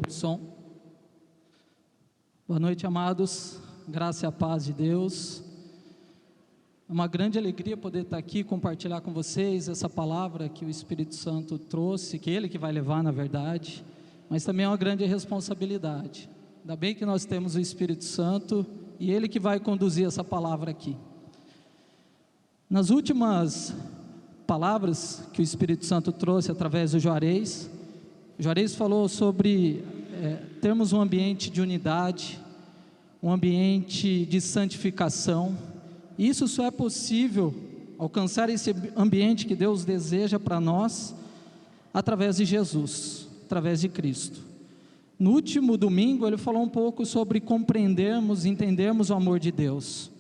Som. Boa noite, amados. Graça e a paz de Deus. É uma grande alegria poder estar aqui, compartilhar com vocês essa palavra que o Espírito Santo trouxe, que Ele que vai levar, na verdade, mas também é uma grande responsabilidade. Ainda bem que nós temos o Espírito Santo e Ele que vai conduzir essa palavra aqui. Nas últimas palavras que o Espírito Santo trouxe através do Juarez, o Juarez falou sobre termos um ambiente de unidade, um ambiente de santificação. Isso só é possível alcançar esse ambiente que Deus deseja para nós através de Jesus, através de Cristo. No último domingo ele falou um pouco sobre compreendermos, entendermos o amor de Deus.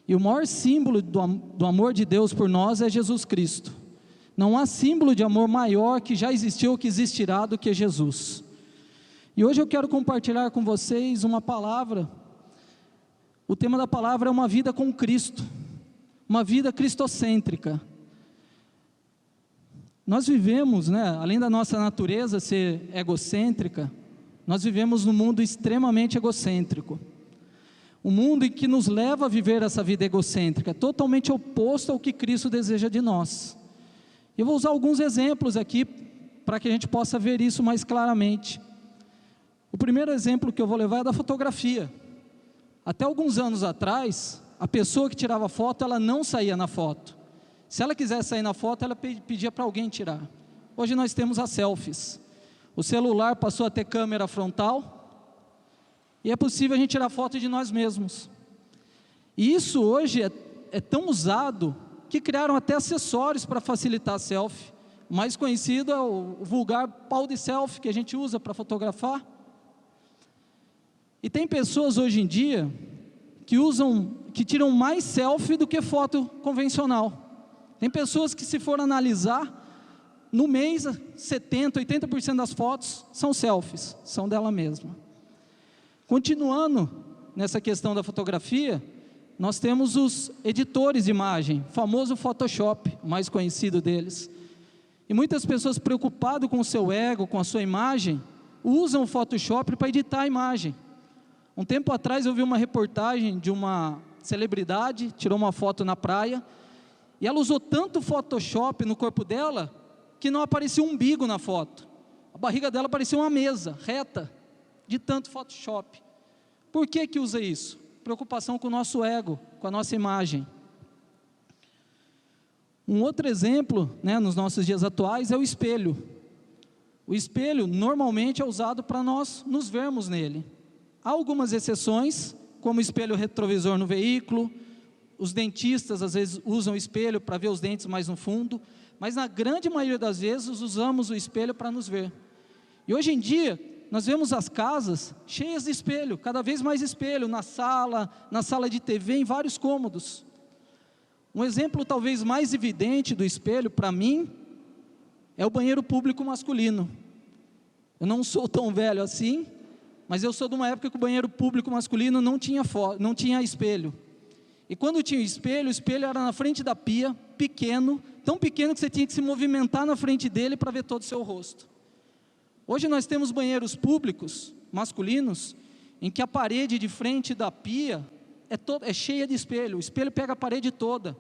E o maior símbolo do amor de Deus por nós é Jesus Cristo. Não há símbolo de amor maior que já existiu ou que existirá do que Jesus. E hoje eu quero compartilhar com vocês uma palavra. O tema da palavra é uma vida com Cristo, uma vida cristocêntrica. Nós vivemos, além da nossa natureza ser egocêntrica, nós vivemos num mundo extremamente egocêntrico. Um mundo em que nos leva a viver essa vida egocêntrica, totalmente oposto ao que Cristo deseja de nós. Eu vou usar alguns exemplos aqui, para que a gente possa ver isso mais claramente. O primeiro exemplo que eu vou levar é da fotografia. Até alguns anos atrás, a pessoa que tirava foto, ela não saía na foto. Se ela quisesse sair na foto, ela pedia para alguém tirar. Hoje nós temos as selfies. O celular passou a ter câmera frontal, e é possível a gente tirar foto de nós mesmos. E isso hoje é tão usado, que criaram até acessórios para facilitar a selfie. O mais conhecido é o vulgar pau de selfie, que a gente usa para fotografar. E tem pessoas hoje em dia que tiram mais selfie do que foto convencional. Tem pessoas que, se for analisar, no mês 70%, 80% das fotos são selfies, são dela mesma. Continuando nessa questão da fotografia, nós temos os editores de imagem, o famoso Photoshop, o mais conhecido deles. E muitas pessoas preocupadas com o seu ego, com a sua imagem, usam o Photoshop para editar a imagem. Um tempo atrás eu vi uma reportagem de uma celebridade, tirou uma foto na praia, e ela usou tanto Photoshop no corpo dela, que não aparecia um umbigo na foto. A barriga dela parecia uma mesa, reta, de tanto Photoshop. Por que usa isso? Preocupação com o nosso ego, com a nossa imagem. Um outro exemplo, nos nossos dias atuais, é o espelho. O espelho normalmente é usado para nós nos vermos nele. Há algumas exceções, como o espelho retrovisor no veículo. Os dentistas às vezes usam o espelho para ver os dentes mais no fundo, mas na grande maioria das vezes usamos o espelho para nos ver. E hoje em dia nós vemos as casas cheias de espelho, cada vez mais espelho, na sala de TV, em vários cômodos. Um exemplo talvez mais evidente do espelho, para mim, é o banheiro público masculino. Eu não sou tão velho assim, mas eu sou de uma época que o banheiro público masculino não tinha espelho. E quando tinha espelho, o espelho era na frente da pia, pequeno, tão pequeno que você tinha que se movimentar na frente dele para ver todo o seu rosto. Hoje nós temos banheiros públicos masculinos, em que a parede de frente da pia é cheia de espelho, o espelho pega a parede toda.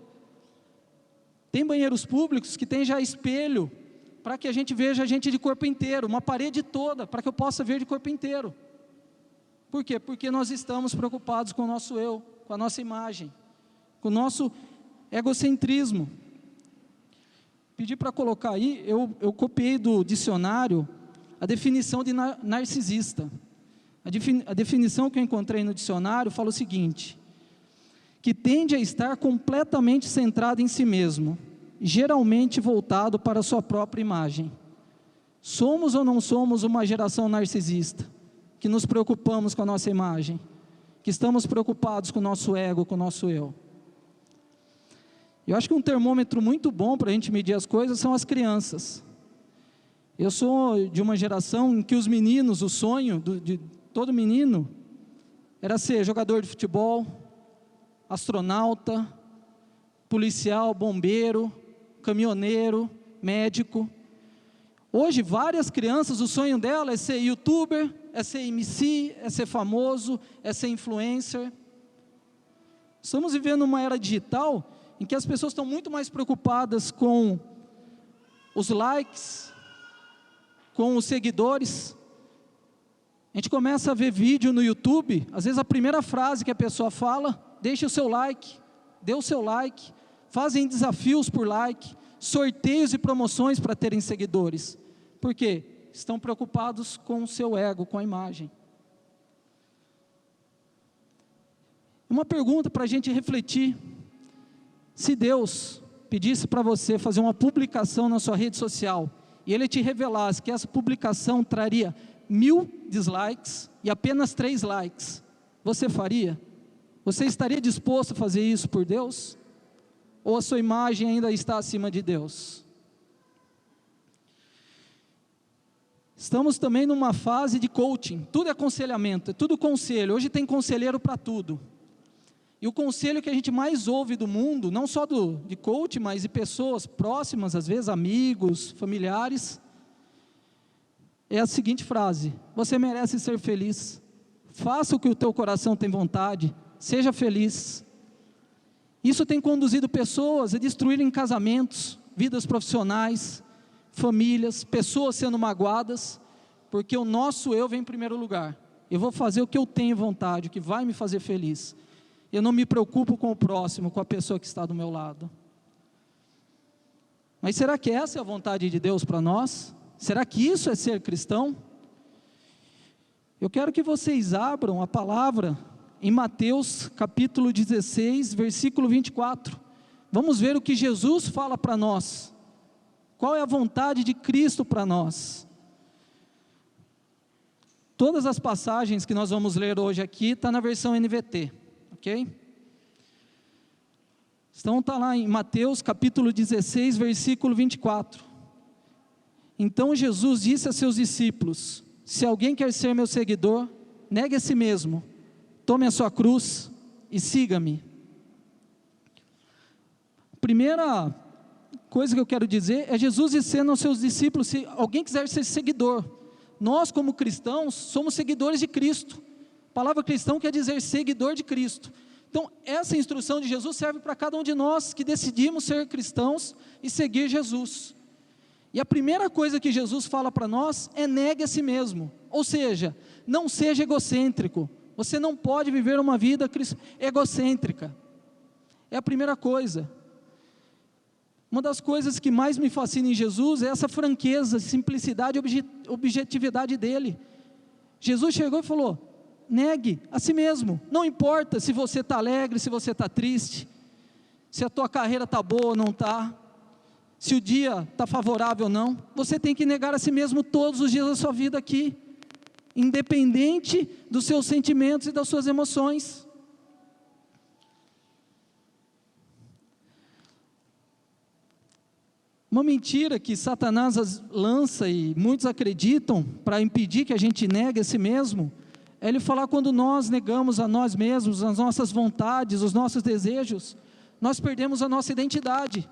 Tem banheiros públicos que tem já espelho, para que a gente veja a gente de corpo inteiro, uma parede toda, para que eu possa ver de corpo inteiro. Por quê? Porque nós estamos preocupados com o nosso eu, com a nossa imagem, com o nosso egocentrismo. Pedi para colocar aí, eu copiei do dicionário a definição de narcisista. A definição que eu encontrei no dicionário fala o seguinte: que tende a estar completamente centrado em si mesmo, geralmente voltado para a sua própria imagem. Somos ou não somos uma geração narcisista, que nos preocupamos com a nossa imagem, que estamos preocupados com o nosso ego, com o nosso eu? Eu acho que um termômetro muito bom para a gente medir as coisas são as crianças. Eu sou de uma geração em que os meninos, o sonho de todo menino era ser jogador de futebol, astronauta, policial, bombeiro, caminhoneiro, médico. Hoje várias crianças, o sonho dela é ser youtuber, é ser MC, é ser famoso, é ser influencer. Estamos vivendo uma era digital em que as pessoas estão muito mais preocupadas com os likes, com os seguidores. A gente começa a ver vídeo no YouTube, às vezes a primeira frase que a pessoa fala, deixe o seu like, dê o seu like, fazem desafios por like, sorteios e promoções para terem seguidores. Por quê? Estão preocupados com o seu ego, com a imagem. Uma pergunta para a gente refletir: se Deus pedisse para você fazer uma publicação na sua rede social, e Ele te revelasse que essa publicação traria 1000 dislikes e apenas 3 likes, você faria? Você estaria disposto a fazer isso por Deus? Ou a sua imagem ainda está acima de Deus? Estamos também numa fase de coaching, tudo é aconselhamento, é tudo conselho. Hoje tem conselheiro para tudo. E o conselho que a gente mais ouve do mundo, não só de coach, mas de pessoas próximas, às vezes amigos, familiares, é a seguinte frase: você merece ser feliz, faça o que o teu coração tem vontade, seja feliz. Isso tem conduzido pessoas a destruírem casamentos, vidas profissionais, famílias, pessoas sendo magoadas, porque o nosso eu vem em primeiro lugar. Eu vou fazer o que eu tenho vontade, o que vai me fazer feliz. Eu não me preocupo com o próximo, com a pessoa que está do meu lado. Mas será que essa é a vontade de Deus para nós? Será que isso é ser cristão? Eu quero que vocês abram a palavra em Mateus capítulo 16, versículo 24. Vamos ver o que Jesus fala para nós. Qual é a vontade de Cristo para nós? Todas as passagens que nós vamos ler hoje aqui estão na versão NVT, ok? Então está lá em Mateus capítulo 16, versículo 24. Então Jesus disse a seus discípulos: se alguém quer ser meu seguidor, negue a si mesmo, tome a sua cruz e siga-me. Primeira coisa que eu quero dizer é Jesus dizendo aos seus discípulos: se alguém quiser ser seguidor, nós como cristãos somos seguidores de Cristo. A palavra cristão quer dizer seguidor de Cristo. Então essa instrução de Jesus serve para cada um de nós que decidimos ser cristãos e seguir Jesus. E a primeira coisa que Jesus fala para nós é: negue a si mesmo, ou seja, não seja egocêntrico. Você não pode viver uma vida egocêntrica, é a primeira coisa. Uma das coisas que mais me fascina em Jesus é essa franqueza, simplicidade e objetividade dele. Jesus chegou e falou: negue a si mesmo, não importa se você está alegre, se você está triste, se a tua carreira está boa ou não está, se o dia está favorável ou não, você tem que negar a si mesmo todos os dias da sua vida aqui, independente dos seus sentimentos e das suas emoções. Uma mentira que Satanás lança e muitos acreditam para impedir que a gente negue a si mesmo, é ele falar: quando nós negamos a nós mesmos, as nossas vontades, os nossos desejos, nós perdemos a nossa identidade.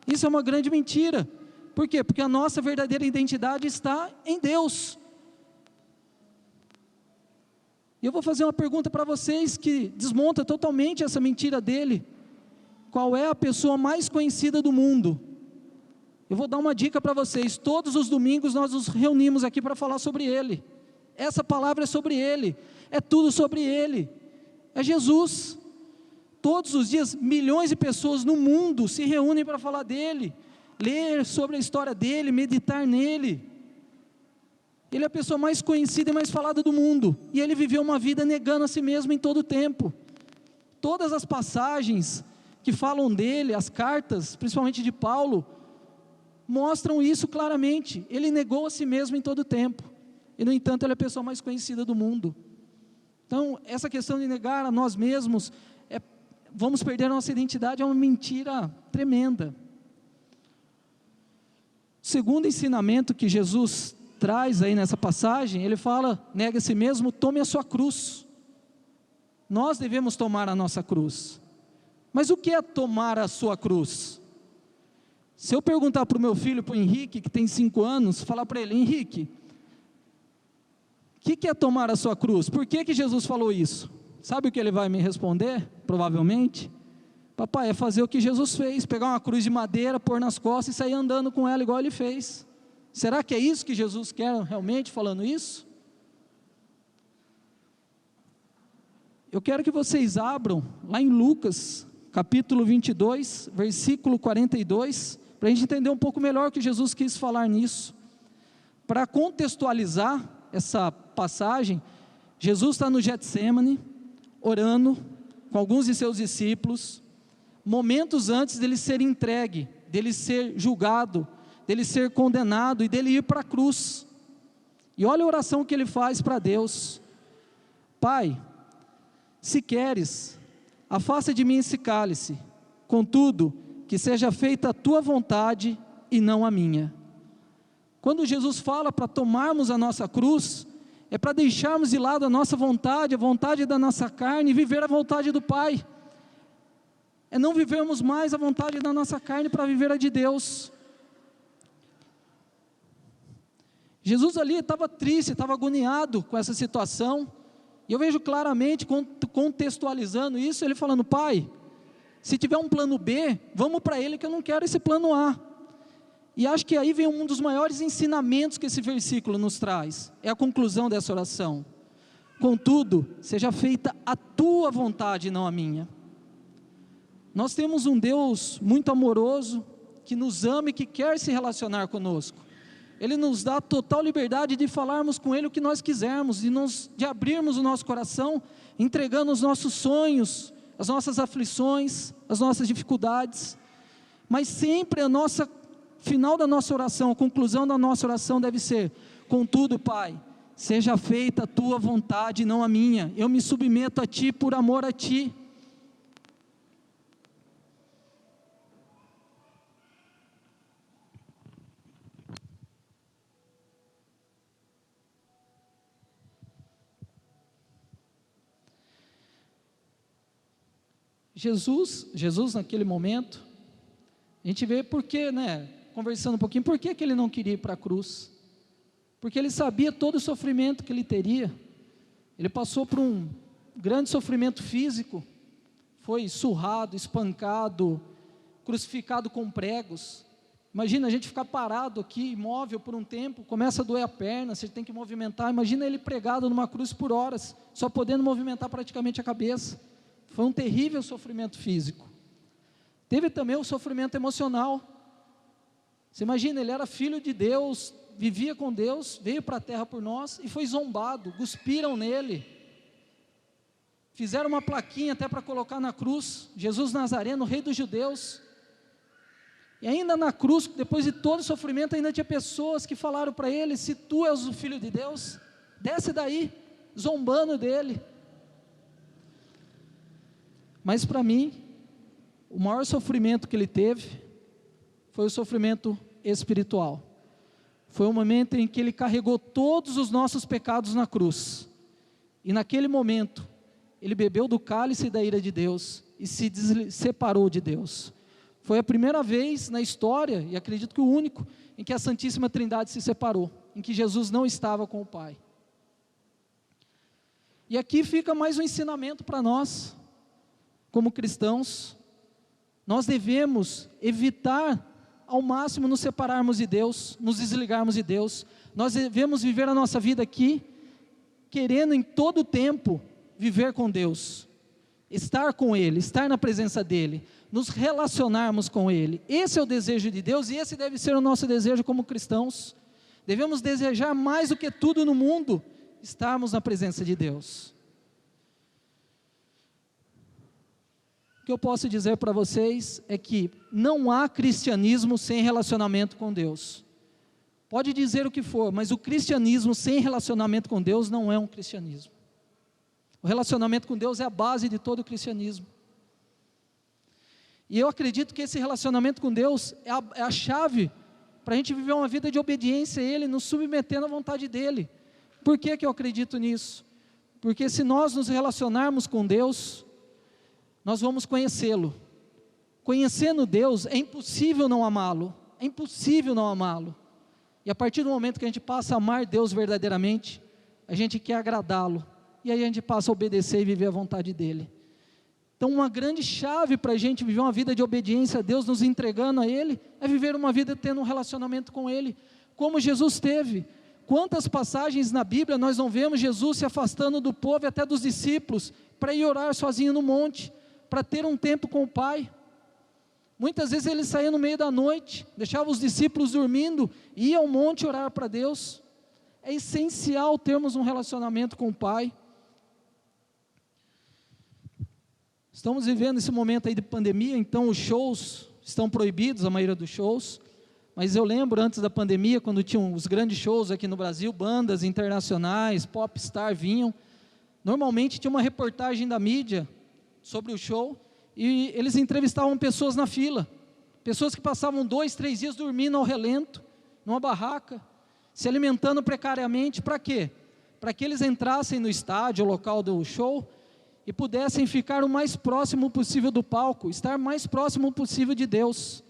Isso é uma grande mentira. Por quê? Porque a nossa verdadeira identidade está em Deus. E eu vou fazer uma pergunta para vocês que desmonta totalmente essa mentira dele. Qual é a pessoa mais conhecida do mundo? Eu vou dar uma dica para vocês: todos os domingos nós nos reunimos aqui para falar sobre ele. Essa palavra é sobre ele, é tudo sobre ele, é Jesus. Todos os dias milhões de pessoas no mundo se reúnem para falar dele, ler sobre a história dele, meditar nele. Ele é a pessoa mais conhecida e mais falada do mundo, e ele viveu uma vida negando a si mesmo em todo o tempo. Todas as passagens que falam dele, as cartas, principalmente de Paulo, mostram isso claramente. Ele negou a si mesmo em todo o tempo, e no entanto ele é a pessoa mais conhecida do mundo. Então essa questão de negar a nós mesmos, vamos perder a nossa identidade, é uma mentira tremenda. O segundo ensinamento que Jesus traz aí nessa passagem, ele fala: negue a si mesmo, tome a sua cruz. Nós devemos tomar a nossa cruz. Mas o que é tomar a sua cruz? Se eu perguntar para o meu filho, para o Henrique, que tem 5 anos, falar para ele: Henrique, que é tomar a sua cruz? Por que Jesus falou isso? Sabe o que ele vai me responder? Provavelmente, papai, é fazer o que Jesus fez, pegar uma cruz de madeira, pôr nas costas e sair andando com ela igual ele fez. Será que é isso que Jesus quer realmente falando isso? Eu quero que vocês abram lá em Lucas, capítulo 22, versículo 42, para a gente entender um pouco melhor o que Jesus quis falar nisso. Para contextualizar essa passagem, Jesus está no Getsêmani, orando com alguns de seus discípulos, momentos antes dele ser entregue, dele ser julgado, dele ser condenado e dele ir para a cruz. E olha a oração que ele faz para Deus: Pai, se queres, afasta de mim esse cálice, contudo, que seja feita a tua vontade e não a minha. Quando Jesus fala para tomarmos a nossa cruz, é para deixarmos de lado a nossa vontade, a vontade da nossa carne, e viver a vontade do Pai. É não vivermos mais a vontade da nossa carne para viver a de Deus. Jesus ali estava triste, estava agoniado com essa situação, e eu vejo claramente, contextualizando isso, ele falando: Pai, se tiver um plano B, vamos para ele, que eu não quero esse plano A. E acho que aí vem um dos maiores ensinamentos que esse versículo nos traz, é a conclusão dessa oração: contudo, seja feita a tua vontade e não a minha. Nós temos um Deus muito amoroso, que nos ama e que quer se relacionar conosco. Ele nos dá total liberdade de falarmos com Ele o que nós quisermos, de abrirmos o nosso coração, entregando os nossos sonhos, as nossas aflições, as nossas dificuldades. Mas sempre final da nossa oração, a conclusão da nossa oração deve ser: contudo, Pai, seja feita a tua vontade e não a minha. Eu me submeto a Ti por amor a Ti. Jesus naquele momento, a gente vê porque, conversando um pouquinho, por que ele não queria ir para a cruz? Porque ele sabia todo o sofrimento que ele teria. Ele passou por um grande sofrimento físico, foi surrado, espancado, crucificado com pregos. Imagina a gente ficar parado aqui, imóvel por um tempo, começa a doer a perna, você tem que movimentar. Imagina ele pregado numa cruz por horas, só podendo movimentar praticamente a cabeça. Foi um terrível sofrimento físico. Teve também o sofrimento emocional. Você imagina, ele era filho de Deus, vivia com Deus, veio para a terra por nós e foi zombado, cuspiram nele. Fizeram uma plaquinha até para colocar na cruz: Jesus Nazareno, rei dos judeus. E ainda na cruz, depois de todo o sofrimento, ainda tinha pessoas que falaram para ele: se tu és o filho de Deus, desce daí, zombando dele. Mas para mim, o maior sofrimento que ele teve foi o sofrimento espiritual. Foi o momento em que ele carregou todos os nossos pecados na cruz. E naquele momento, ele bebeu do cálice da ira de Deus e se separou de Deus. Foi a primeira vez na história, e acredito que o único, em que a Santíssima Trindade se separou, em que Jesus não estava com o Pai. E aqui fica mais um ensinamento para nós, como cristãos. Nós devemos evitar ao máximo nos separarmos de Deus, nos desligarmos de Deus. Nós devemos viver a nossa vida aqui, querendo em todo o tempo viver com Deus, estar com Ele, estar na presença dEle, nos relacionarmos com Ele. Esse é o desejo de Deus e esse deve ser o nosso desejo como cristãos. Devemos desejar mais do que tudo no mundo, estarmos na presença de Deus. O que eu posso dizer para vocês é que não há cristianismo sem relacionamento com Deus. Pode dizer o que for, mas o cristianismo sem relacionamento com Deus não é um cristianismo. O relacionamento com Deus é a base de todo o cristianismo. E eu acredito que esse relacionamento com Deus é a chave para a gente viver uma vida de obediência a Ele, nos submetendo à vontade dEle. Por que eu acredito nisso? Porque se nós nos relacionarmos com Deus, nós vamos conhecê-lo. Conhecendo Deus, é impossível não amá-lo. É impossível não amá-lo. E a partir do momento que a gente passa a amar Deus verdadeiramente, a gente quer agradá-lo, e aí a gente passa a obedecer e viver a vontade dEle. Então uma grande chave para a gente viver uma vida de obediência a Deus, nos entregando a Ele, é viver uma vida tendo um relacionamento com Ele, como Jesus teve. Quantas passagens na Bíblia nós não vemos Jesus se afastando do povo e até dos discípulos, para ir orar sozinho no monte, para ter um tempo com o Pai. Muitas vezes ele saía no meio da noite, deixava os discípulos dormindo, ia ao monte orar para Deus. É essencial termos um relacionamento com o Pai. Estamos vivendo esse momento aí de pandemia, então os shows estão proibidos, a maioria dos shows. Mas eu lembro antes da pandemia, quando tinham os grandes shows aqui no Brasil, bandas internacionais, popstar vinham. Normalmente tinha uma reportagem da mídia sobre o show, e eles entrevistavam pessoas na fila, pessoas que passavam 2, 3 dias dormindo ao relento, numa barraca, se alimentando precariamente. Para quê? Para que eles entrassem no estádio, o local do show, e pudessem ficar o mais próximo possível do palco, estar mais próximo possível de Deus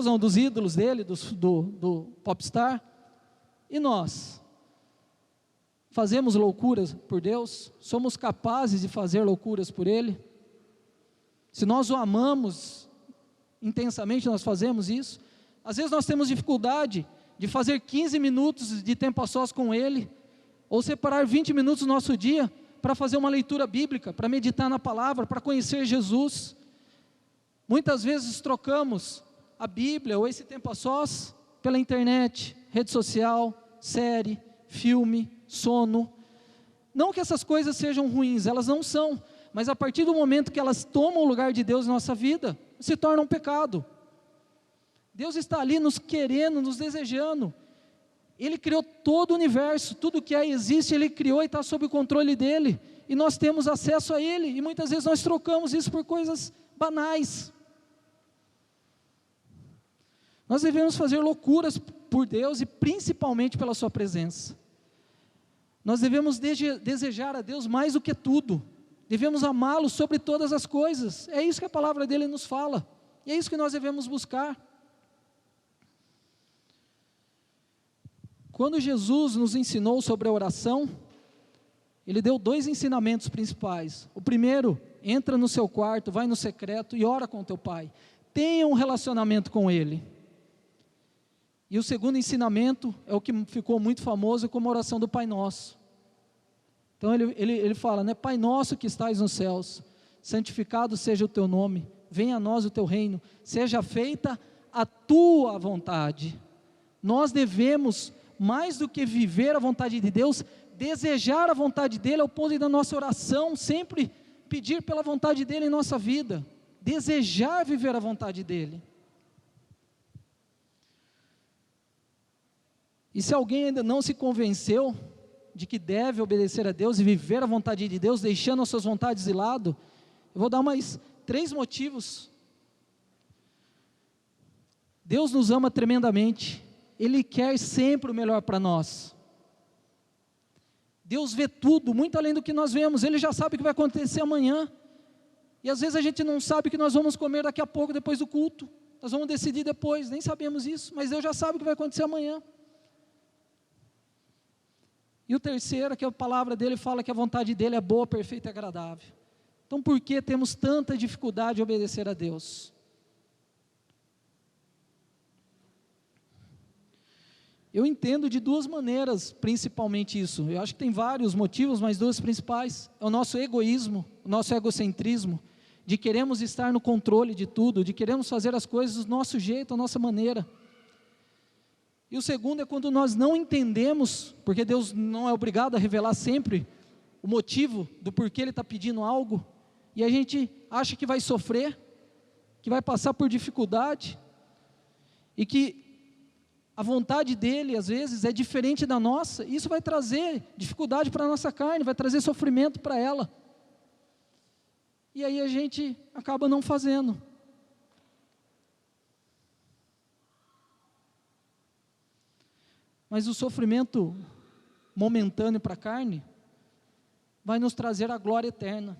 não, dos ídolos dele, do popstar. E nós fazemos loucuras por Deus? Somos capazes de fazer loucuras por Ele? Se nós o amamos intensamente, nós fazemos isso? Às vezes nós temos dificuldade de fazer 15 minutos de tempo a sós com Ele, ou separar 20 minutos do nosso dia para fazer uma leitura bíblica, para meditar na palavra, para conhecer Jesus. Muitas vezes trocamos a Bíblia ou esse tempo a sós pela internet, rede social, série, filme, sono. Não que essas coisas sejam ruins, elas não são, mas a partir do momento que elas tomam o lugar de Deus na nossa vida, se torna um pecado. Deus está ali nos querendo, nos desejando. Ele criou todo o universo, tudo que existe, Ele criou e está sob o controle dEle, e nós temos acesso a Ele, e muitas vezes nós trocamos isso por coisas banais. Nós devemos fazer loucuras por Deus, e principalmente pela sua presença. Nós devemos desejar a Deus mais do que tudo, devemos amá-lo sobre todas as coisas. É isso que a palavra dele nos fala, e é isso que nós devemos buscar. Quando Jesus nos ensinou sobre a oração, Ele deu 2 ensinamentos principais. O primeiro: entra no seu quarto, vai no secreto e ora com o teu Pai. Tenha um relacionamento com Ele. E o segundo ensinamento é o que ficou muito famoso como a oração do Pai Nosso. Então ele fala, né? Pai nosso que estais nos céus, santificado seja o teu nome, venha a nós o teu reino, seja feita a tua vontade. Nós devemos, mais do que viver a vontade de Deus, desejar a vontade dEle, ao ponto de na nossa oração sempre pedir pela vontade dEle em nossa vida, desejar viver a vontade dEle. E se alguém ainda não se convenceu de que deve obedecer a Deus e viver a vontade de Deus, deixando as suas vontades de lado, eu vou dar mais 3 motivos. Deus nos ama tremendamente, Ele quer sempre o melhor para nós. Deus vê tudo, muito além do que nós vemos. Ele já sabe o que vai acontecer amanhã, e às vezes a gente não sabe o que nós vamos comer daqui a pouco, depois do culto. Nós vamos decidir depois, nem sabemos isso, mas Deus já sabe o que vai acontecer amanhã. E o terceiro é que a palavra dele fala que a vontade dele é boa, perfeita e agradável. Então por que temos tanta dificuldade de obedecer a Deus? Eu entendo de 2 maneiras, principalmente isso. Eu acho que tem vários motivos, mas 2 principais. É o nosso egoísmo, o nosso egocentrismo, de queremos estar no controle de tudo, de queremos fazer as coisas do nosso jeito, da nossa maneira. E o segundo é quando nós não entendemos, porque Deus não é obrigado a revelar sempre o motivo do porquê Ele está pedindo algo, e a gente acha que vai sofrer, que vai passar por dificuldade, e que a vontade dEle às vezes é diferente da nossa, e isso vai trazer dificuldade para a nossa carne, vai trazer sofrimento para ela, e aí a gente acaba não fazendo. Mas o sofrimento momentâneo para a carne vai nos trazer a glória eterna.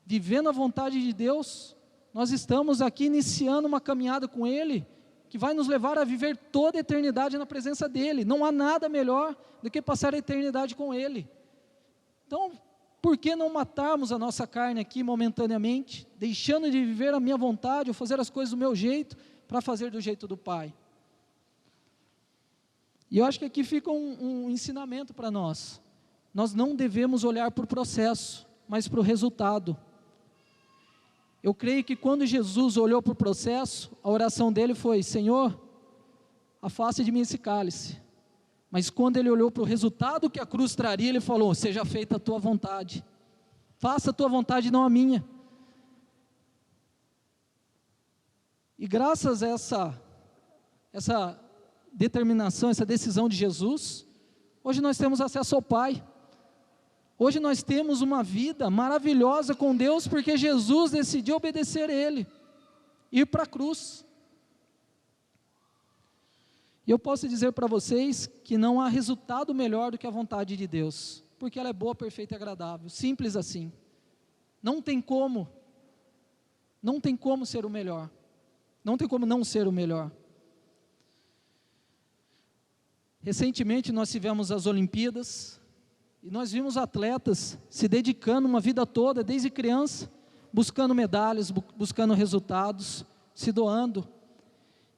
Vivendo a vontade de Deus, nós estamos aqui iniciando uma caminhada com Ele, que vai nos levar a viver toda a eternidade na presença dEle. Não há nada melhor do que passar a eternidade com Ele. Então, por que não matarmos a nossa carne aqui momentaneamente, deixando de viver a minha vontade, ou fazer as coisas do meu jeito, para fazer do jeito do Pai? E eu acho que aqui fica um ensinamento para nós. Nós não devemos olhar para o processo, mas para o resultado. Eu creio que quando Jesus olhou para o processo, a oração dele foi: Senhor, afaste de mim esse cálice. Mas quando ele olhou para o resultado que a cruz traria, ele falou: seja feita a tua vontade, faça a tua vontade, não a minha. E graças a essa determinação, essa decisão de Jesus, hoje nós temos acesso ao Pai. Hoje nós temos uma vida maravilhosa com Deus, porque Jesus decidiu obedecer a Ele, ir para a cruz. E eu posso dizer para vocês que não há resultado melhor do que a vontade de Deus, porque ela é boa, perfeita e agradável, simples assim. Não tem como ser o melhor, não tem como não ser o melhor. Recentemente nós tivemos as Olimpíadas, e nós vimos atletas se dedicando uma vida toda, desde criança, buscando medalhas, buscando resultados, se doando.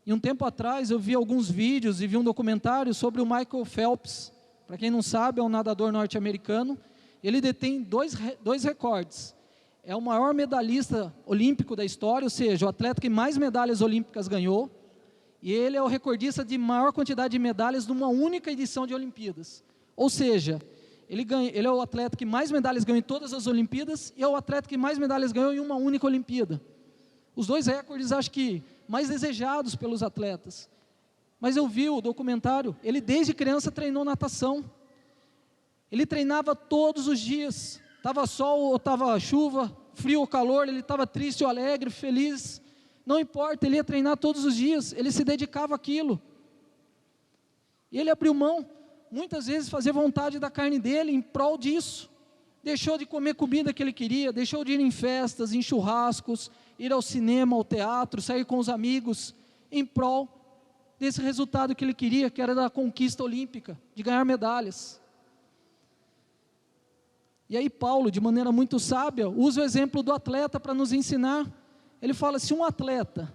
E um tempo atrás eu vi alguns vídeos e vi um documentário sobre o Michael Phelps. Para quem não sabe, é um nadador norte-americano. Ele detém dois recordes. É o maior medalhista olímpico da história, ou seja, o atleta que mais medalhas olímpicas ganhou. E ele é o recordista de maior quantidade de medalhas numa única edição de Olimpíadas. Ou seja, ele é o atleta que mais medalhas ganhou em todas as Olimpíadas e é o atleta que mais medalhas ganhou em uma única Olimpíada. Os dois recordes, acho que, mais desejados pelos atletas. Mas eu vi o documentário, ele desde criança treinou natação. Ele treinava todos os dias, estava sol ou estava chuva, frio ou calor, ele estava triste ou alegre, feliz, não importa, ele ia treinar todos os dias, ele se dedicava àquilo. E ele abriu mão, muitas vezes fazer vontade da carne dele em prol disso. Deixou de comer comida que ele queria, deixou de ir em festas, em churrascos, ir ao cinema, ao teatro, sair com os amigos, em prol desse resultado que ele queria, que era da conquista olímpica, de ganhar medalhas. E aí Paulo, de maneira muito sábia, usa o exemplo do atleta para nos ensinar. Ele fala: se um atleta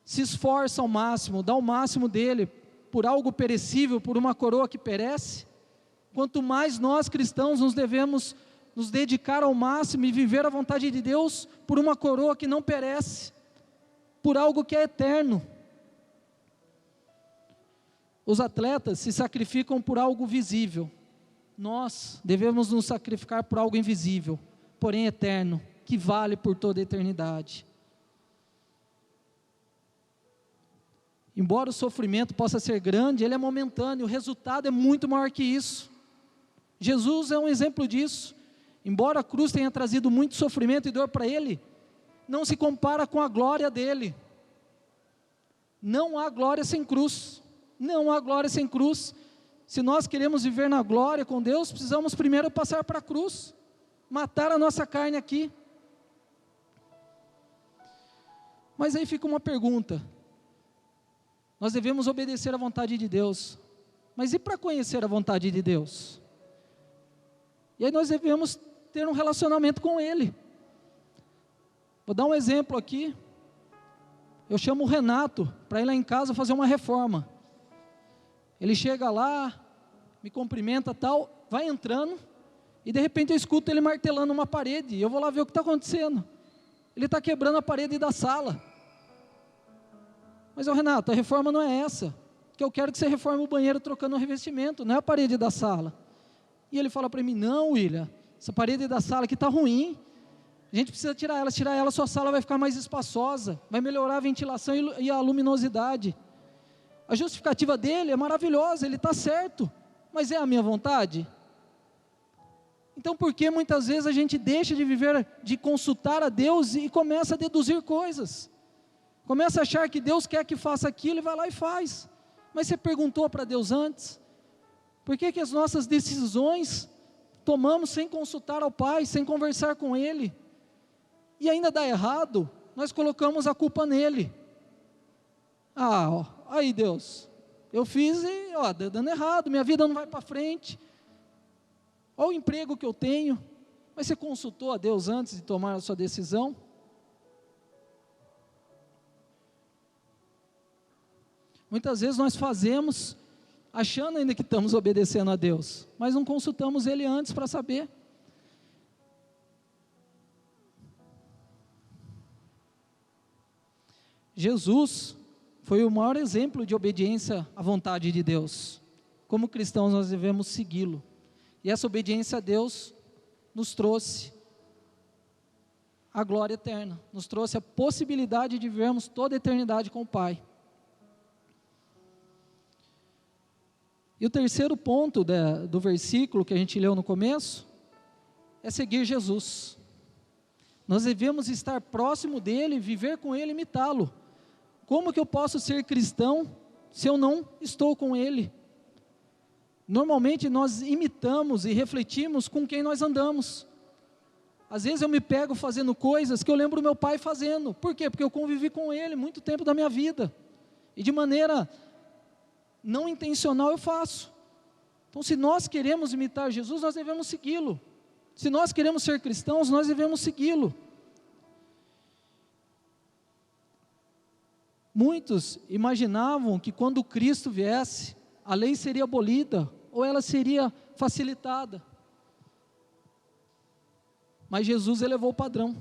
se esforça ao máximo, dá o máximo dele, por algo perecível, por uma coroa que perece, quanto mais nós cristãos nos devemos nos dedicar ao máximo e viver a vontade de Deus por uma coroa que não perece, por algo que é eterno. Os atletas se sacrificam por algo visível, nós devemos nos sacrificar por algo invisível, porém eterno, que vale por toda a eternidade. Embora o sofrimento possa ser grande, ele é momentâneo, o resultado é muito maior que isso. Jesus é um exemplo disso. Embora a cruz tenha trazido muito sofrimento e dor para ele, não se compara com a glória dele. Não há glória sem cruz, não há glória sem cruz. Se nós queremos viver na glória com Deus, precisamos primeiro passar para a cruz, matar a nossa carne aqui. Mas aí fica uma pergunta: nós devemos obedecer à vontade de Deus, mas e para conhecer a vontade de Deus? E aí nós devemos ter um relacionamento com Ele. Vou dar um exemplo aqui. Eu chamo o Renato para ir lá em casa fazer uma reforma. Ele chega lá, me cumprimenta tal, vai entrando, e de repente eu escuto ele martelando uma parede, e eu vou lá ver o que está acontecendo. Ele está quebrando a parede da sala. Mas, Renato, a reforma não é essa, que eu quero que você reforme o banheiro trocando o revestimento, não é a parede da sala. E ele fala para mim: não, William, essa parede da sala aqui está ruim, a gente precisa tirar ela, sua sala vai ficar mais espaçosa, vai melhorar a ventilação e a luminosidade. A justificativa dele é maravilhosa, ele está certo, mas é a minha vontade? Então por que muitas vezes a gente deixa de viver, de consultar a Deus e começa a deduzir coisas? Começa a achar que Deus quer que faça aquilo e vai lá e faz. Mas você perguntou para Deus antes? Por que as nossas decisões tomamos sem consultar ao Pai, sem conversar com Ele? E ainda dá errado, nós colocamos a culpa nele. Ah, ó, aí Deus, eu fiz e ó, dando errado, minha vida não vai para frente. Olha o emprego que eu tenho. Mas você consultou a Deus antes de tomar a sua decisão? Muitas vezes nós fazemos, achando ainda que estamos obedecendo a Deus, mas não consultamos Ele antes para saber. Jesus foi o maior exemplo de obediência à vontade de Deus. Como cristãos nós devemos segui-lo. E essa obediência a Deus nos trouxe a glória eterna, nos trouxe a possibilidade de vivermos toda a eternidade com o Pai. E o terceiro ponto do versículo que a gente leu no começo, é seguir Jesus. Nós devemos estar próximo dEle, viver com Ele, imitá-lo. Como que eu posso ser cristão se eu não estou com Ele? Normalmente nós imitamos e refletimos com quem nós andamos. Às vezes eu me pego fazendo coisas que eu lembro meu pai fazendo. Por quê? Porque eu convivi com ele muito tempo da minha vida. E de maneira não intencional eu faço. Então, se nós queremos imitar Jesus, nós devemos segui-lo. Se nós queremos ser cristãos, nós devemos segui-lo. Muitos imaginavam que quando Cristo viesse, a lei seria abolida, ou ela seria facilitada. Mas Jesus elevou o padrão.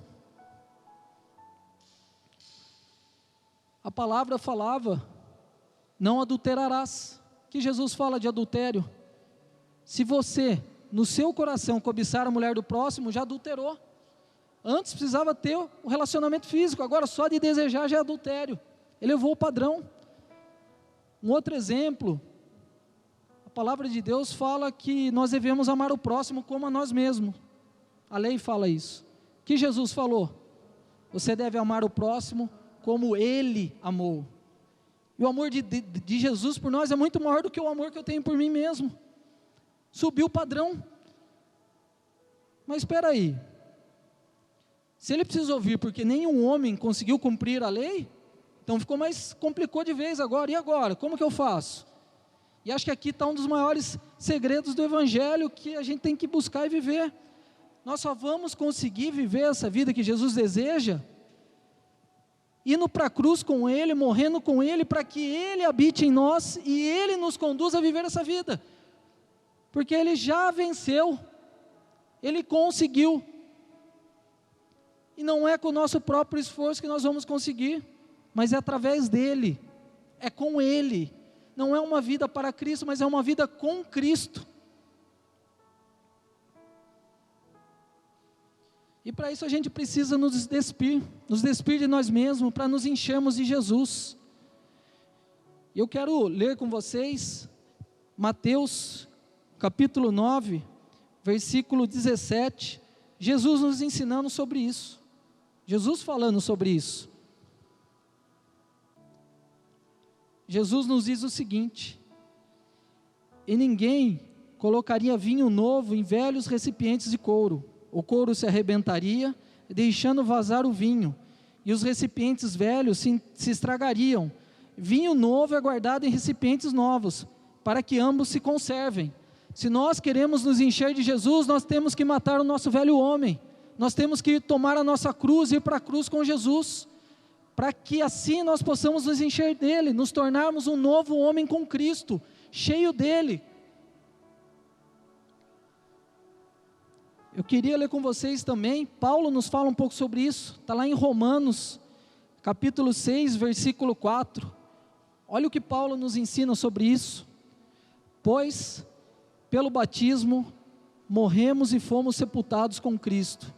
A palavra falava, não adulterarás. Que Jesus fala de adultério. Se você, no seu coração, cobiçar a mulher do próximo, já adulterou. Antes precisava ter o relacionamento físico, agora só de desejar já é adultério. Elevou o padrão. Um outro exemplo, a palavra de Deus fala que nós devemos amar o próximo como a nós mesmos. A lei fala isso. O que Jesus falou? Você deve amar o próximo como Ele amou. E o amor de Jesus por nós é muito maior do que o amor que eu tenho por mim mesmo. Subiu o padrão. Mas espera aí. Se ele precisa ouvir porque nenhum homem conseguiu cumprir a lei, então complicou de vez agora. E agora? Como que eu faço? E acho que aqui está um dos maiores segredos do Evangelho que a gente tem que buscar e viver. Nós só vamos conseguir viver essa vida que Jesus deseja indo para a cruz com Ele, morrendo com Ele, para que Ele habite em nós e Ele nos conduza a viver essa vida. Porque Ele já venceu, Ele conseguiu. E não é com o nosso próprio esforço que nós vamos conseguir, mas é através dEle, é com Ele. Não é uma vida para Cristo, mas é uma vida com Cristo. E para isso a gente precisa nos despir de nós mesmos, para nos enchermos de Jesus. Eu quero ler com vocês Mateus capítulo 9, versículo 17, Jesus nos ensinando sobre isso, Jesus falando sobre isso. Jesus nos diz o seguinte: e ninguém colocaria vinho novo em velhos recipientes de couro, o couro se arrebentaria, deixando vazar o vinho, e os recipientes velhos se estragariam. Vinho novo é guardado em recipientes novos, para que ambos se conservem. Se nós queremos nos encher de Jesus, nós temos que matar o nosso velho homem, nós temos que tomar a nossa cruz e ir para a cruz com Jesus, para que assim nós possamos nos encher dele, nos tornarmos um novo homem com Cristo, cheio dele. Eu queria ler com vocês também, Paulo nos fala um pouco sobre isso, está lá em Romanos, capítulo 6, versículo 4, olha o que Paulo nos ensina sobre isso. Pois, pelo batismo, morremos e fomos sepultados com Cristo,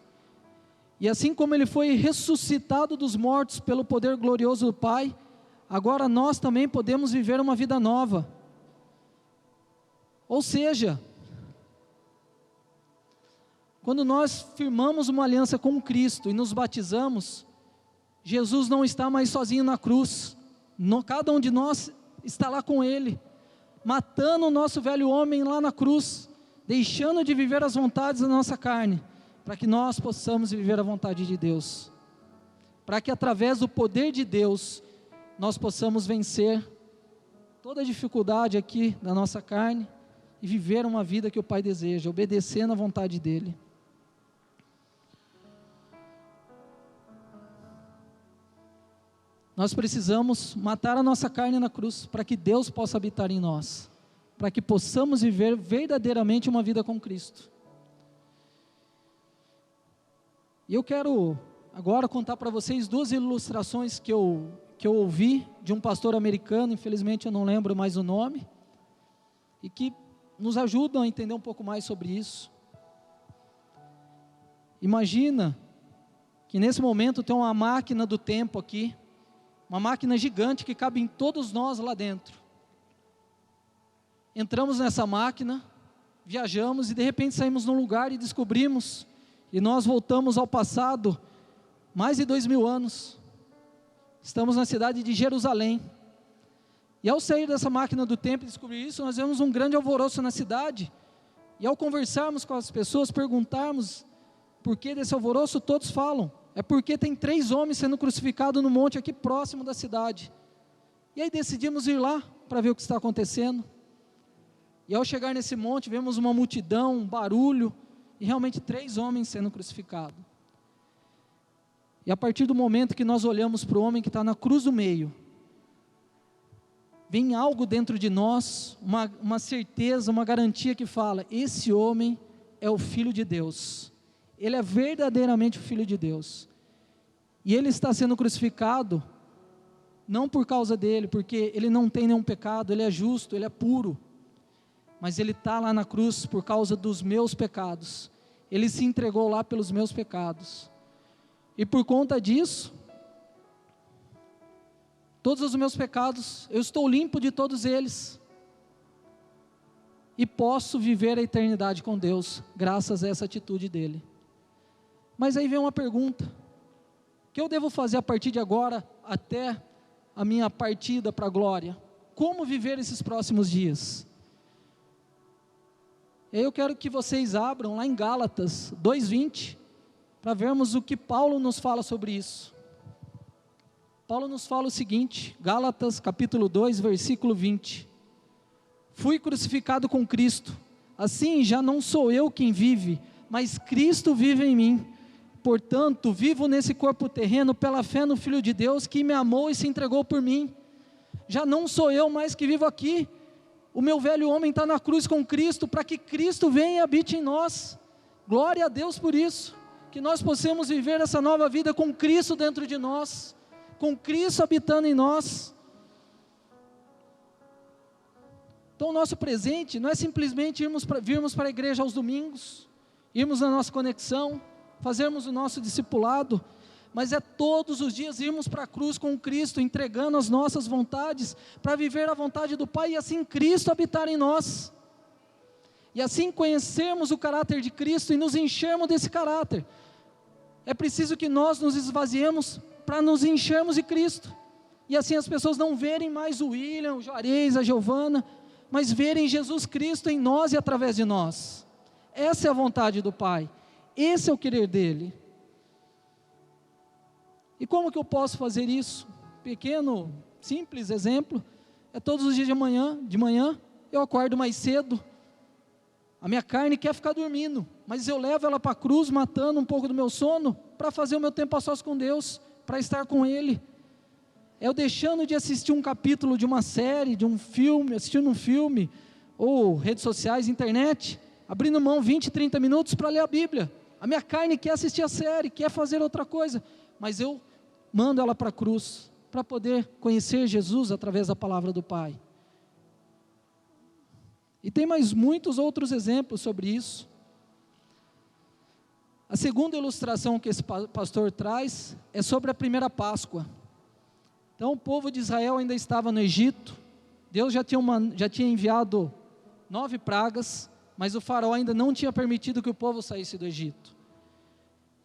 e assim como Ele foi ressuscitado dos mortos pelo poder glorioso do Pai, agora nós também podemos viver uma vida nova. Ou seja, quando nós firmamos uma aliança com Cristo e nos batizamos, Jesus não está mais sozinho na cruz, cada um de nós está lá com Ele, matando o nosso velho homem lá na cruz, deixando de viver as vontades da nossa carne, para que nós possamos viver a vontade de Deus, para que através do poder de Deus, nós possamos vencer toda a dificuldade aqui da nossa carne e viver uma vida que o Pai deseja, obedecendo à vontade dEle. Nós precisamos matar a nossa carne na cruz, para que Deus possa habitar em nós, para que possamos viver verdadeiramente uma vida com Cristo. E eu quero agora contar para vocês 2 ilustrações que eu ouvi de um pastor americano, infelizmente eu não lembro mais o nome, e que nos ajudam a entender um pouco mais sobre isso. Imagina que nesse momento tem uma máquina do tempo aqui, uma máquina gigante que cabe em todos nós lá dentro. Entramos nessa máquina, viajamos e de repente saímos num lugar e descobrimos, e nós voltamos ao passado, mais de 2000 anos. Estamos na cidade de Jerusalém. E ao sair dessa máquina do tempo e descobrir isso, nós vemos um grande alvoroço na cidade. E ao conversarmos com as pessoas, perguntarmos por que desse alvoroço, todos falam: é porque tem 3 homens sendo crucificados no monte aqui próximo da cidade. E aí decidimos ir lá para ver o que está acontecendo. E ao chegar nesse monte, vemos uma multidão, um barulho, e realmente 3 homens sendo crucificados. E a partir do momento que nós olhamos para o homem que está na cruz do meio, vem algo dentro de nós, uma certeza, uma garantia que fala: esse homem é o Filho de Deus, ele é verdadeiramente o Filho de Deus, e ele está sendo crucificado, não por causa dele, porque ele não tem nenhum pecado, ele é justo, ele é puro, mas ele está lá na cruz por causa dos meus pecados, ele se entregou lá pelos meus pecados, e por conta disso, todos os meus pecados, eu estou limpo de todos eles, e posso viver a eternidade com Deus, graças a essa atitude dele. Mas aí vem uma pergunta: o que eu devo fazer a partir de agora, até a minha partida para a glória? Como viver esses próximos dias? Eu quero que vocês abram lá em Gálatas 2:20, para vermos o que Paulo nos fala sobre isso. Paulo nos fala o seguinte, Gálatas capítulo 2, versículo 20: fui crucificado com Cristo, assim já não sou eu quem vive, mas Cristo vive em mim. Portanto, vivo nesse corpo terreno pela fé no Filho de Deus, que me amou e se entregou por mim. Já não sou eu mais que vivo aqui, o meu velho homem está na cruz com Cristo, para que Cristo venha e habite em nós. Glória a Deus por isso, que nós possamos viver essa nova vida com Cristo dentro de nós, com Cristo habitando em nós. Então o nosso presente não é simplesmente virmos para a igreja aos domingos, irmos na nossa conexão, fazermos o nosso discipulado, mas é todos os dias irmos para a cruz com Cristo, entregando as nossas vontades, para viver a vontade do Pai, e assim Cristo habitar em nós, e assim conhecermos o caráter de Cristo, e nos enchermos desse caráter. É preciso que nós nos esvaziemos, para nos enchermos de Cristo, e assim as pessoas não verem mais o William, o Juarez, a Giovana, mas verem Jesus Cristo em nós e através de nós. Essa é a vontade do Pai, esse é o querer dele. E como que eu posso fazer isso? Pequeno, simples exemplo, é todos os dias de manhã eu acordo mais cedo, a minha carne quer ficar dormindo, mas eu levo ela para a cruz, matando um pouco do meu sono, para fazer o meu tempo a sós com Deus, para estar com Ele. É eu deixando de assistir um capítulo de uma série, de um filme, assistindo um filme, ou redes sociais, internet, abrindo mão 20, 30 minutos para ler a Bíblia. A minha carne quer assistir a série, quer fazer outra coisa, mas eu mando ela para a cruz, para poder conhecer Jesus através da palavra do Pai. E tem mais muitos outros exemplos sobre isso. A segunda ilustração que esse pastor traz é sobre a primeira Páscoa. Então o povo de Israel ainda estava no Egito, Deus já tinha enviado 9 pragas, mas o faraó ainda não tinha permitido que o povo saísse do Egito.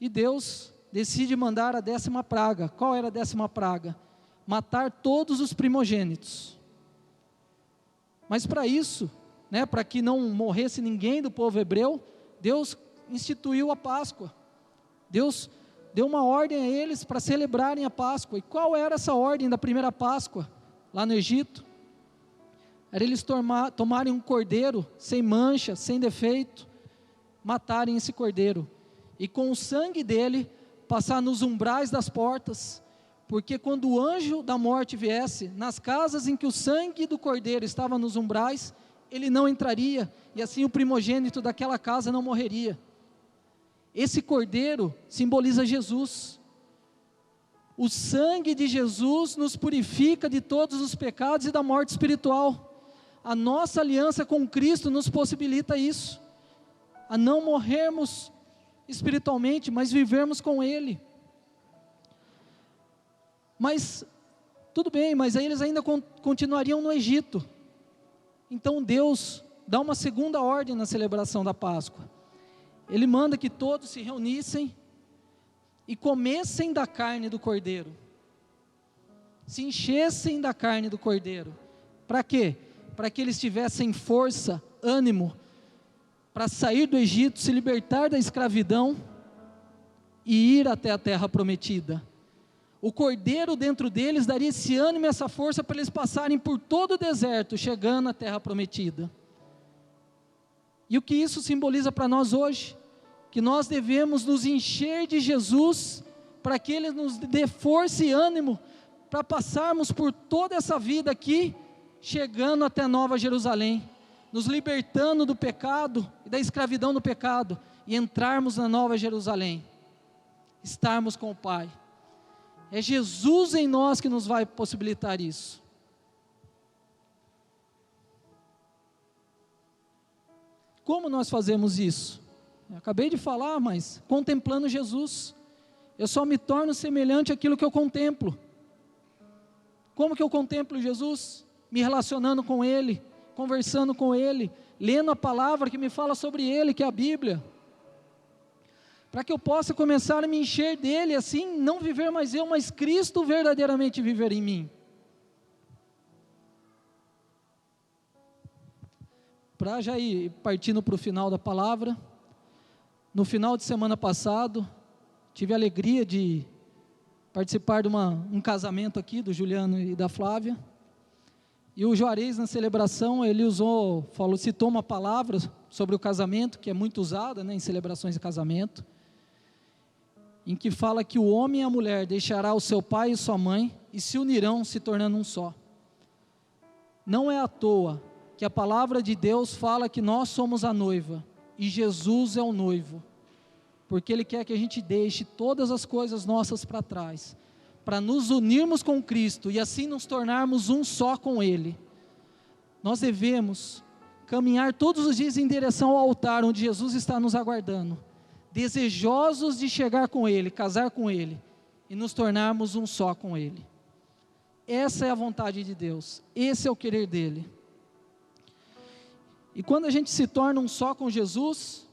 E Deus decide mandar a 10ª praga. Qual era a 10ª praga? Matar todos os primogênitos. Mas para isso, para que não morresse ninguém do povo hebreu, Deus instituiu a Páscoa. Deus deu uma ordem a eles para celebrarem a Páscoa. E qual era essa ordem da primeira Páscoa, lá no Egito? Era eles tomarem um cordeiro, sem mancha, sem defeito, matarem esse cordeiro, e com o sangue dele, passar nos umbrais das portas, porque quando o anjo da morte viesse, nas casas em que o sangue do cordeiro estava nos umbrais, ele não entraria, e assim o primogênito daquela casa não morreria. Esse cordeiro simboliza Jesus. O sangue de Jesus nos purifica de todos os pecados e da morte espiritual. A nossa aliança com Cristo nos possibilita isso, a não morrermos espiritualmente, mas vivermos com Ele. Mas, tudo bem, mas aí eles ainda continuariam no Egito. Então Deus dá uma segunda ordem na celebração da Páscoa. Ele manda que todos se reunissem e comessem da carne do cordeiro, se enchessem da carne do cordeiro. Para quê? Para que eles tivessem força, ânimo, para sair do Egito, se libertar da escravidão e ir até a terra prometida. O cordeiro dentro deles daria esse ânimo e essa força para eles passarem por todo o deserto, chegando à terra prometida. E o que isso simboliza para nós hoje? Que nós devemos nos encher de Jesus, para que Ele nos dê força e ânimo, para passarmos por toda essa vida aqui, chegando até Nova Jerusalém, nos libertando do pecado e da escravidão do pecado, e entrarmos na Nova Jerusalém, estarmos com o Pai. É Jesus em nós que nos vai possibilitar isso. Como nós fazemos isso? Eu acabei de falar, mas contemplando Jesus. Eu só me torno semelhante àquilo que eu contemplo. Como que eu contemplo Jesus? Me relacionando com Ele, conversando com Ele, lendo a palavra que me fala sobre Ele, que é a Bíblia, para que eu possa começar a me encher dEle, assim, não viver mais eu, mas Cristo verdadeiramente viver em mim. Para já ir partindo para o final da palavra, no final de semana passado, tive a alegria de participar de um casamento aqui, do Juliano e da Flávia, e o Juarez na celebração, ele citou uma palavra sobre o casamento, que é muito usada, né, em celebrações de casamento, em que fala que o homem e a mulher deixará o seu pai e sua mãe, e se unirão se tornando um só. Não é à toa que a palavra de Deus fala que nós somos a noiva, e Jesus é o noivo, porque Ele quer que a gente deixe todas as coisas nossas para trás, para nos unirmos com Cristo, e assim nos tornarmos um só com Ele. Nós devemos caminhar todos os dias em direção ao altar, onde Jesus está nos aguardando, desejosos de chegar com Ele, casar com Ele, e nos tornarmos um só com Ele. Essa é a vontade de Deus, esse é o querer dEle. E quando a gente se torna um só com Jesus,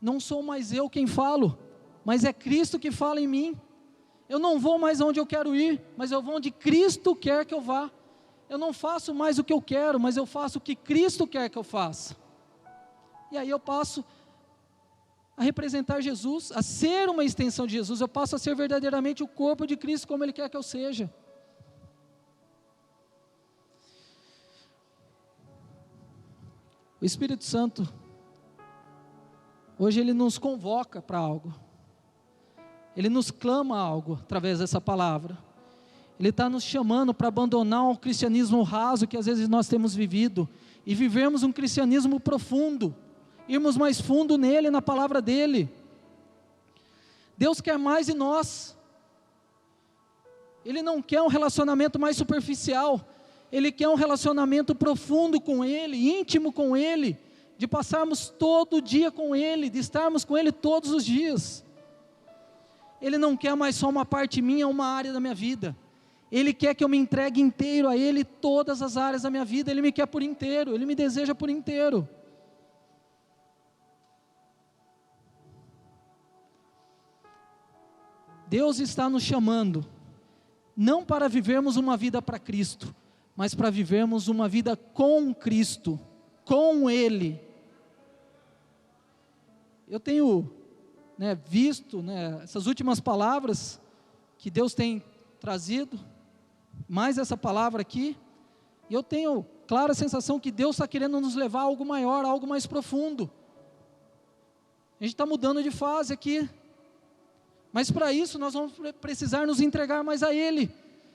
não sou mais eu quem falo, mas é Cristo que fala em mim. Eu não vou mais onde eu quero ir, mas eu vou onde Cristo quer que eu vá. Eu não faço mais o que eu quero, mas eu faço o que Cristo quer que eu faça. E aí eu passo a representar Jesus, a ser uma extensão de Jesus, eu passo a ser verdadeiramente o corpo de Cristo como Ele quer que eu seja. O Espírito Santo, hoje Ele nos convoca para algo, Ele nos clama algo através dessa palavra, Ele está nos chamando para abandonar o cristianismo raso que às vezes nós temos vivido, e vivermos um cristianismo profundo, irmos mais fundo nele, na palavra dEle. Deus quer mais de nós, Ele não quer um relacionamento mais superficial, Ele quer um relacionamento profundo com Ele, íntimo com Ele, de passarmos todo dia com Ele, de estarmos com Ele todos os dias. Ele não quer mais só uma parte minha, uma área da minha vida. Ele quer que eu me entregue inteiro a Ele, todas as áreas da minha vida. Ele me quer por inteiro, Ele me deseja por inteiro. Deus está nos chamando, não para vivermos uma vida para Cristo, mas para vivermos uma vida com Cristo, com Ele. Eu tenho né, visto, né, essas últimas palavras que Deus tem trazido, mais essa palavra aqui, e eu tenho clara sensação que Deus está querendo nos levar a algo maior, a algo mais profundo. A gente está mudando de fase aqui, mas para isso nós vamos precisar nos entregar mais a Ele.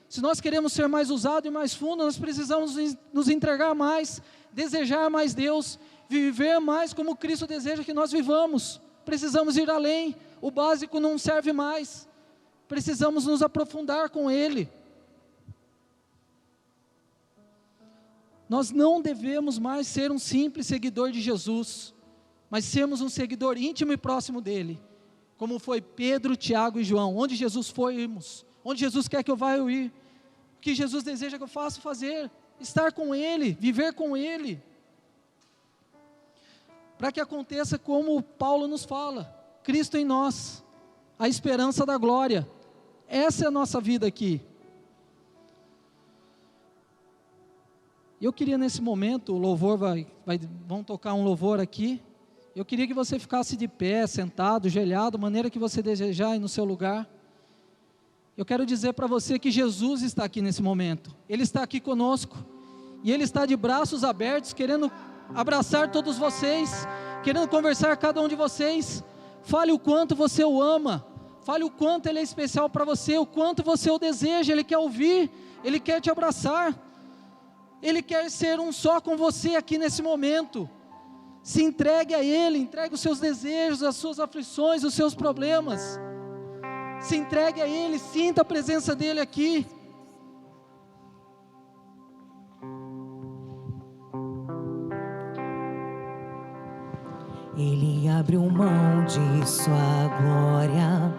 Se nós queremos ser mais usados e mais fundo, nós precisamos nos entregar mais, desejar mais Deus, viver mais como Cristo deseja que nós vivamos. Precisamos ir além, o básico não serve mais, precisamos nos aprofundar com Ele. Nós não devemos mais ser um simples seguidor de Jesus, mas sermos um seguidor íntimo e próximo dEle, como foi Pedro, Tiago e João. Onde Jesus foi, irmos, onde Jesus quer que eu vá, eu ir. O que Jesus deseja que eu faça, fazer, estar com Ele, viver com Ele, para que aconteça como Paulo nos fala, Cristo em nós, a esperança da glória. Essa é a nossa vida aqui. Eu queria nesse momento, o louvor vão tocar um louvor aqui, eu queria que você ficasse de pé, sentado, ajoelhado, maneira que você desejar aí no seu lugar. Eu quero dizer para você que Jesus está aqui nesse momento, Ele está aqui conosco, e Ele está de braços abertos, querendo abraçar todos vocês, querendo conversar com cada um de vocês. Fale o quanto você o ama, fale o quanto Ele é especial para você, o quanto você o deseja. Ele quer ouvir, Ele quer te abraçar, Ele quer ser um só com você aqui nesse momento. Se entregue a Ele, entregue os seus desejos, as suas aflições, os seus problemas. Se entregue a Ele, sinta a presença dEle aqui. Ele abriu mão de sua glória,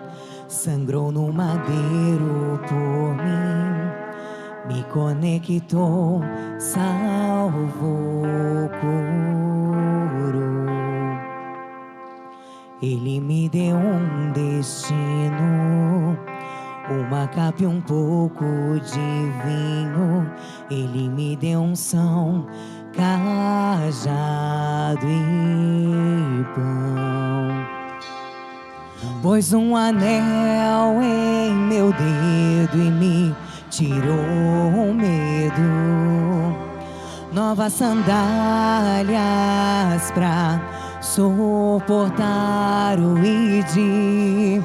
sangrou no madeiro por mim, me conectou, salvou, curou. Ele me deu um destino, uma capa e um pouco de vinho. Ele me deu unção, cajado e pão. Pôs um anel em meu dedo e me tirou o medo. Novas sandálias pra suportar o ID.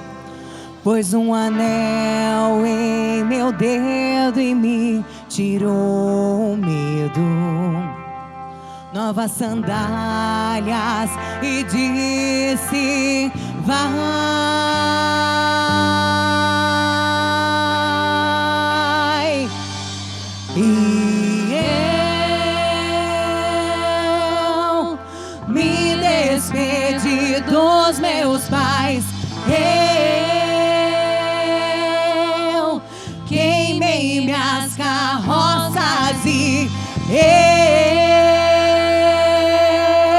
Pôs um anel em meu dedo e me tirou o medo. Novas sandálias e disse: vai. E eu me despedi dos meus pais. Eu queimei minhas carroças e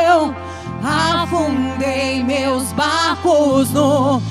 eu afundei meus barcos no